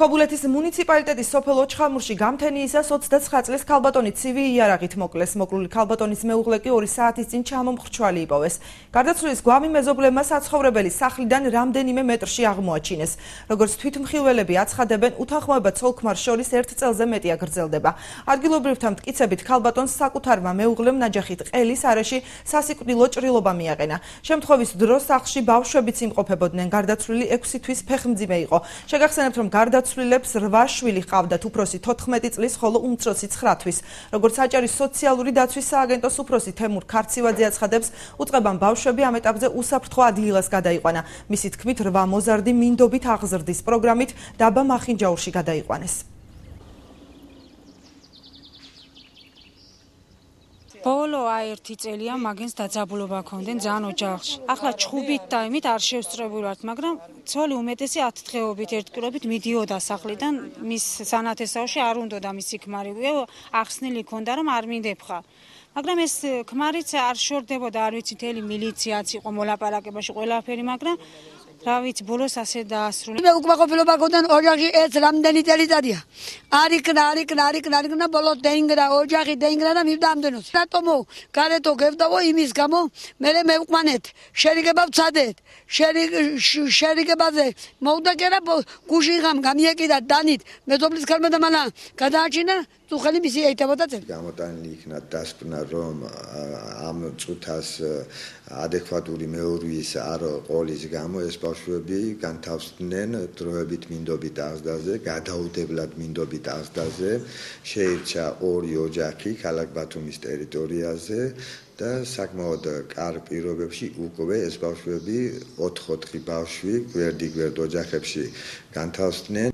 ქობულეთის მუნიციპალიტეტის სოფელ ოჩხამურში გამთენიისას 29 წლის ქალბატონი ცივი იარაღით მოკლეს. მოკლული ქალბატონის მეუღლე კი 2 საათის წინ ჩამომხრჩვალი იპოვეს. გარდაცვლილის გვამი მეზობლებმა საცხოვრებელი სახლიდან რამდენიმე მეტრში აღმოაჩინეს. როგორც თვითმხილველები აცხადებენ, უთანხმოება ცოლ-ქმარს შორის 1 წელზე მეტია გრძელდება. ადგილობრივთა მტკიცებით ქალბატონს საკუთარმა მეუღლემ ნაჯახით ყელის არეში სასიკვდილო ჭრილობა მიაყენა. შემთხვევის დროს სახლში ბავშვებიც იმყოფებოდნენ. გარდაცვლილი 6 თვის ფეხმძიმე იყო. შეგახსენებთ, რომ გარდაცვლილებს 8 შვილი ჰყავდათ, უფროსი 14 წლის, ხოლო უმცროსი 9 თვის. როგორც საჭარის სოციალური დაცვის სააგენტოს უფროსი თემურ ქარცივაძე აცხადებს, უწყებამ ბავშვები ამ ეტაპზე უსაფრთხო ადგილას გადაიყვანა. მისი თქმით, 8 მოზარდი მინდობით აღზრდის პროგრამით დაბა მახინჯაურში გადაიყვანეს. ბოლო 1 წელია მაგენს დაძაბულობა ქონდენ ძალიან ოჯახში. ახლა ჩხუბით და იმით არ შევსწრებული ვართ, მაგრამ ცოლი უმეტესი 10 დღეობით ერთკვირობით მიდიოდა სახლიდან, მის სანათესაოში არ უნდოდა მისი ქმარი, ახსნილი ქონდა რომ არ მინდებხა. მაგრამ ეს ქმარიც არ შორდებოდა, არ ვიცი, მთელი მილიციაც იყო მოლაპარაკებაში ყველაფერი, მაგრამ რა ვიცი, ბოლოს ასე დაასრულა. მე უკმაყოფილება გქონდა ოჯახში ეს რამდენი წელიწადია. არ იქნა, ბოლოს დაინგრა ოჯახი და მივდა ამდენოს. რატომო გარეთო გევდავო იმის გამო, მე მევყვანეთ, შერიგება ვცადეთ. შერიგებაზე მოვდა კერა გუში ღამ გამიეკიდა დანით. მეზობლის ქალმა და მალა გადააჩინა წუხელი მისი ეითებოდა წელი. გამოტანილი იქნა დასკვნა, რომ ამ წუთას ადეკვატური მეურვიის არ ყოლის გამო ეს ბავშვები განთავსდნენ დროებით მინდობით აღზრდაზე, გადაუდებლად მინდობით აღზრდაზე, შეირჩა 2 ოჯახი ქალაქ ბათუმის ტერიტორიაზე და საკმაოდ კარგ პირობებში უკვე ეს ბავშვები 4 ბავშვი გვერდ ოჯახებში განთავსდნენ